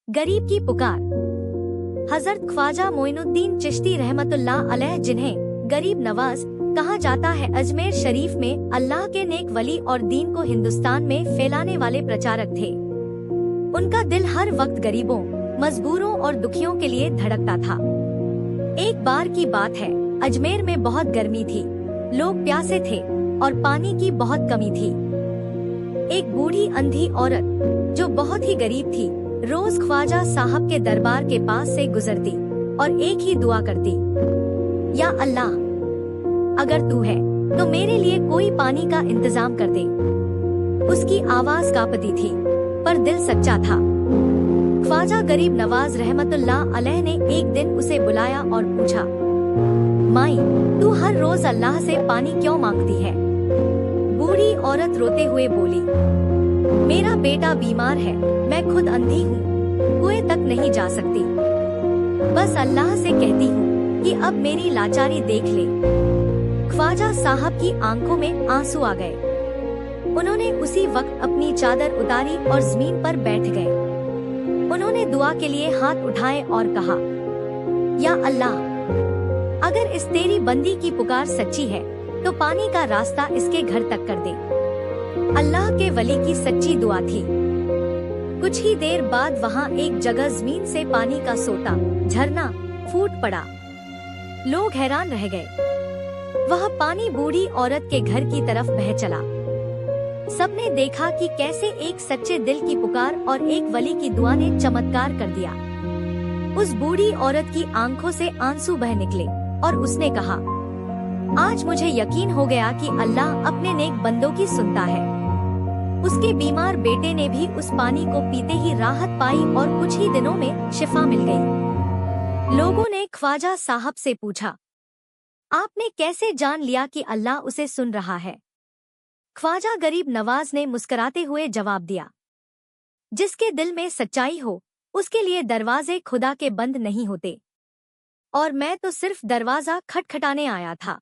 गरीब की पुकार। हजरत ख्वाजा मोइनुद्दीन चिश्ती रहमतुल्लाह अलैह, जिन्हें गरीब नवाज कहा जाता है, अजमेर शरीफ में अल्लाह के नेक वली और दीन को हिंदुस्तान में फैलाने वाले प्रचारक थे। उनका दिल हर वक्त गरीबों, मजबूरों और दुखियों के लिए धड़कता था। एक बार की बात है, अजमेर में बहुत गर्मी थी, लोग प्यासे थे और पानी की बहुत कमी थी। एक बूढ़ी अंधी औरत जो बहुत ही गरीब थी, रोज ख्वाजा साहब के दरबार के पास से गुजरती और एक ही दुआ करती, या अल्लाह, अगर तू है तो मेरे लिए कोई पानी का इंतजाम कर दे। उसकी आवाज कांपती थी पर दिल सच्चा था। ख्वाजा गरीब नवाज रहमतुल्लाह अलैह ने एक दिन उसे बुलाया और पूछा, माई, तू हर रोज अल्लाह से पानी क्यों मांगती है? बूढ़ी औरत रोते हुए बोली, मेरा बेटा बीमार है, मैं खुद अंधी हूँ, कुएं तक नहीं जा सकती। बस अल्लाह से कहती हूँ कि अब मेरी लाचारी देख ले। ख्वाजा साहब की आंखों में आंसू आ गए। उन्होंने उसी वक्त अपनी चादर उतारी और जमीन पर बैठ गए। उन्होंने दुआ के लिए हाथ उठाए और कहा, या अल्लाह, अगर इस तेरी बंदी की पुकार सच्ची है तो पानी का रास्ता इसके घर तक कर दे। अल्लाह के वली की सच्ची दुआ थी। कुछ ही देर बाद वहाँ एक जगह जमीन से पानी का सोता झरना फूट पड़ा। लोग हैरान रह गए। वह पानी बूढ़ी औरत के घर की तरफ बह चला। सबने देखा कि कैसे एक सच्चे दिल की पुकार और एक वली की दुआ ने चमत्कार कर दिया। उस बूढ़ी औरत की आंखों से आंसू बह निकले और उसने कहा, आज मुझे यकीन हो गया कि अल्लाह अपने नेक बंदों की सुनता है। उसके बीमार बेटे ने भी उस पानी को पीते ही राहत पाई और कुछ ही दिनों में शिफा मिल गई। लोगों ने ख्वाजा साहब से पूछा, आपने कैसे जान लिया कि अल्लाह उसे सुन रहा है? ख्वाजा गरीब नवाज ने मुस्कुराते हुए जवाब दिया, जिसके दिल में सच्चाई हो उसके लिए दरवाजे खुदा के बंद नहीं होते, और मैं तो सिर्फ दरवाजा खटखटाने आया था।